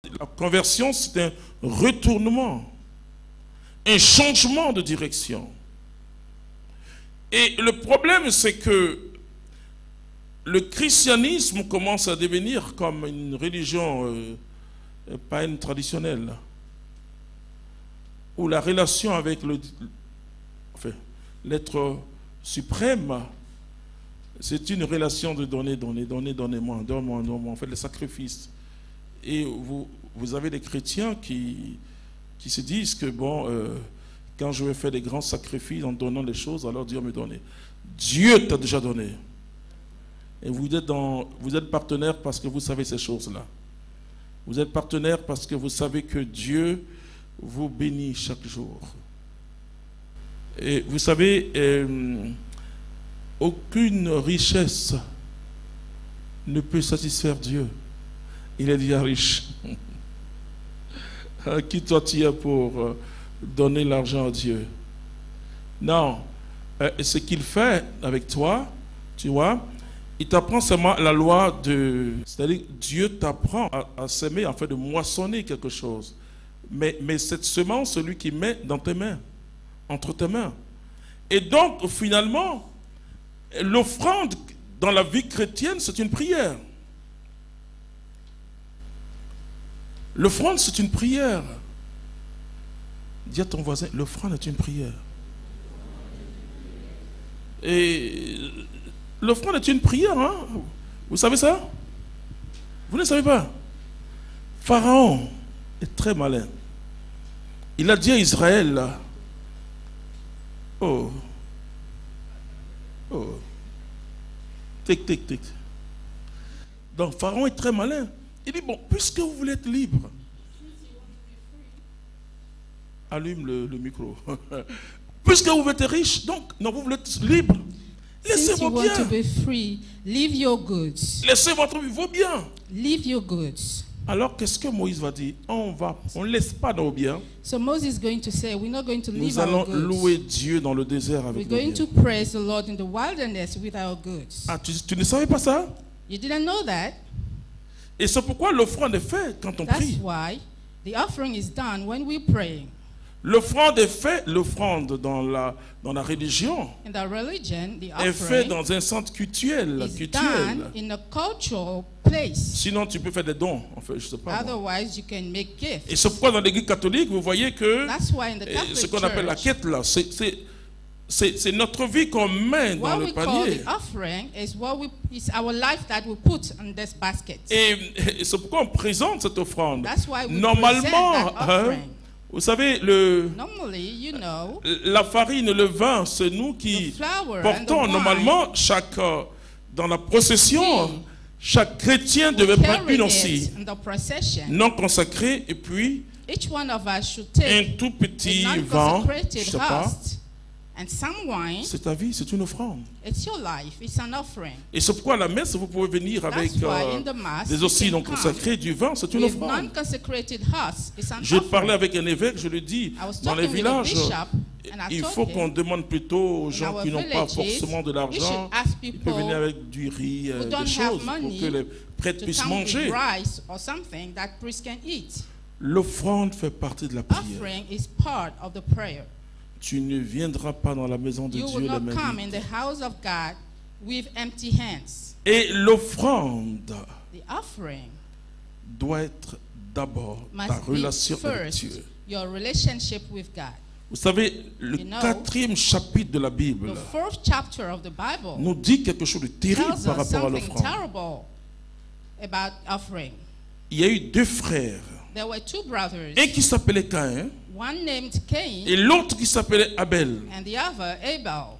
La conversion, c'est un retournement, un changement de direction. Et le problème, c'est que le christianisme commence à devenir comme une religion païenne traditionnelle, où la relation avec l'être suprême, c'est une relation de donner, donne-moi, en fait, le sacrifice. Et vous avez des chrétiens qui se disent que, bon, quand je vais faire des grands sacrifices en donnant les choses, alors Dieu me donne. Dieu t'a déjà donné. Et vous êtes partenaire parce que vous savez ces choses-là. Vous êtes partenaire parce que vous savez que Dieu vous bénit chaque jour. Et vous savez, aucune richesse ne peut satisfaire Dieu. Il est déjà riche. Qui toi tu es pour donner l'argent à Dieu? Non. Ce qu'il fait avec toi, tu vois, il t'apprend seulement la loi de... C'est-à-dire Dieu t'apprend à s'aimer, en fait, de moissonner quelque chose. Mais cette semence, celui qui met dans tes mains, entre tes mains. Et donc, finalement, l'offrande dans la vie chrétienne, c'est une prière. L'offrande, c'est une prière. Dis à ton voisin, l'offrande est une prière. Et l'offrande est une prière, hein? Vous savez ça? Vous ne savez pas? Pharaon est très malin. Il a dit à Israël, oh, tic, tic, tic. Donc Pharaon est très malin. Il dit, bon, puisque vous voulez être libre, allume le micro. Puisque vous voulez être riche, donc, non, vous voulez être libre. Laissez vos biens. To be free, leave your goods. Laissez vos biens. Leave your goods. Alors, qu'est-ce que Moïse va dire? On ne laisse pas nos biens. So Moses is going to say, we're not going to leave Nous allons our goods. louer Dieu dans le désert avec nos biens. We're going to praise the Lord in the wilderness with our goods. Ah, tu ne savais pas ça? You didn't know that? Et c'est pourquoi l'offrande est faite quand on prie. That's why the offering is done when we pray. L'offrande est faite, l'offrande dans la religion In the religion, the est faite offering dans un centre cultuel. is done in a cultural place. Sinon, tu peux faire des dons. En fait, je sais pas. Otherwise, you can make gifts. Et c'est pourquoi dans l'église catholique, vous voyez que That's why in the Catholic ce qu'on appelle la Church, quête là, c'est notre vie qu'on met dans what le we call panier. the offering is our life that we put in this basket. Et c'est pourquoi on présente cette offrande. That's why we Normalement, present that offering. Vous savez, Normally, you know, la farine, le vin, c'est nous qui portons normalement dans la procession, chaque chrétien devait prendre une aussi, non consacrée, et puis each one of us should un take tout petit a vin, je non-consecrated sais pas, host and some wine. c'est ta vie, c'est une offrande. It's your life. It's an offering. Et c'est pourquoi à la messe, vous pouvez venir avec That's why in the mass, des you hosties can non come consacrées, du vin, c'est une with offrande. non-consecrated host. It's an Je offering. parlais avec un évêque, je lui dis, I was dans les talking with a villages, bishop, and I il told faut him, qu'on demande plutôt aux gens our qui n'ont pas villages, forcément de we should l'argent, ask ils peuvent people venir avec du riz, who des don't choses, have pour money que les prêtres to puissent come with manger. rice or something that priests can eat. L'offrande fait partie de la prière. Offering is part of the prayer. Tu ne viendras pas dans la maison de You Dieu will la not main come in vide. the house of God with empty hands. Et l'offrande The offering doit être d'abord ta must be relation avec first Dieu. your relationship with God. Vous savez, le You know, 4e chapitre de la Bible The fourth chapter of the Bible nous dit quelque chose de terrible tells par us rapport à something l'offrande. terrible about offering. Il y a eu 2 frères, There were two brothers, un qui s'appelait Caïn one named Cain et l'autre qui s'appelait Abel. and the other Abel.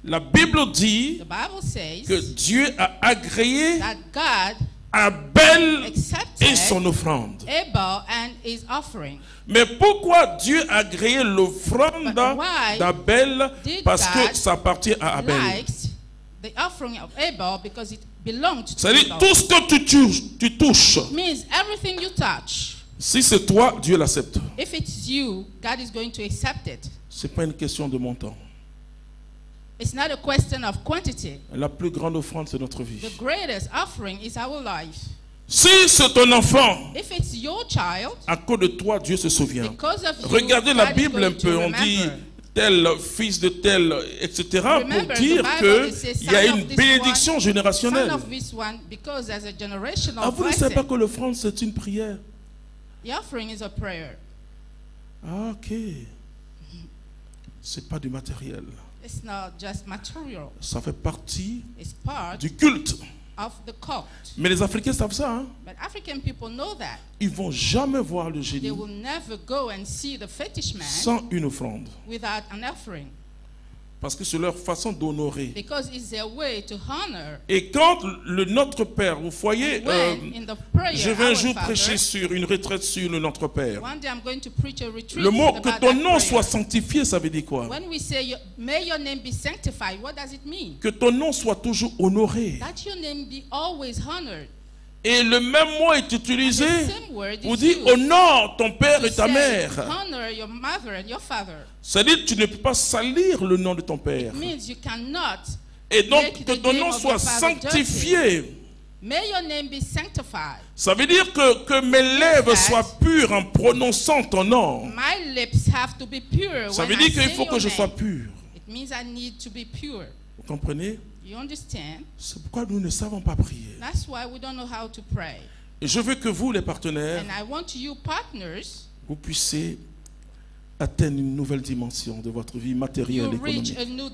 La Bible dit The Bible says que Dieu a agréé that God Abel et accepted son offrande. Abel and his offering. Mais pourquoi Dieu a agréé l'offrande But why d'Abel? did Parce que God ça appartient à Abel. Liked the offering of Abel because it belonged to C'est-à-dire, Abel. tout ce que tu touches, It means everything you touch, si c'est toi, Dieu l'accepte. if it's you, God is going to accept it. Ce n'est pas une question de montant. It's not a question of quantity. La plus grande offrande, c'est notre vie. The greatest offering is our life. Si c'est ton enfant, If it's your child, à cause de toi, Dieu se souvient. because of you, Regardez la God is Bible un going to peu, on dit remember. tel fils de tel, etc. Remember, pour the dire Bible, it says, qu'il y a son une of this bénédiction one, générationnelle. Son of this one, because there's a generational Ah, vous ne savez pas blessing. que l'offrande c'est une prière? The offering is a prayer. Ah, ok. C'est pas du matériel. It's not just material. Ça fait partie It's part du culte. of the cult. Mais les Africains savent ça. Hein? But African people know that. Ils vont jamais voir le They génie will never go and see the fetish man sans une offrande. without an offering. Parce que c'est leur façon d'honorer. Because it's their way to honor. Et quand Notre Père, vous voyez, When in the prayer, je vais un Our jour Father, prêcher sur une retraite sur le Notre Père. one day I'm going to preach a retreat Le mot about que that ton nom prayer. soit sanctifié, ça veut dire quoi? When we say, may your name be sanctified, what does it mean? Que ton nom soit toujours honoré. That your name be always honored. Et le même mot est utilisé The same word pour is dire used honore ton père to et ta say, mère. honor your mother and your father. C'est-à-dire que tu ne peux pas salir le nom de ton père. It means you cannot Et donc make que the ton name nom of soit your father sanctifié. May your name be sanctified. Ça veut dire que mes lèvres soient pures en prononçant ton nom. My lips have to be pure. Ça when veut I dire qu'il say faut que your je sois name. pur. It means I need to be pure. Vous comprenez? You understand? C'est pourquoi nous ne savons pas prier. That's why we don't know how to pray. Et je veux que vous, les partenaires, And I want you partners, vous puissiez atteindre une nouvelle dimension de votre vie matérielle you et reach économique. a new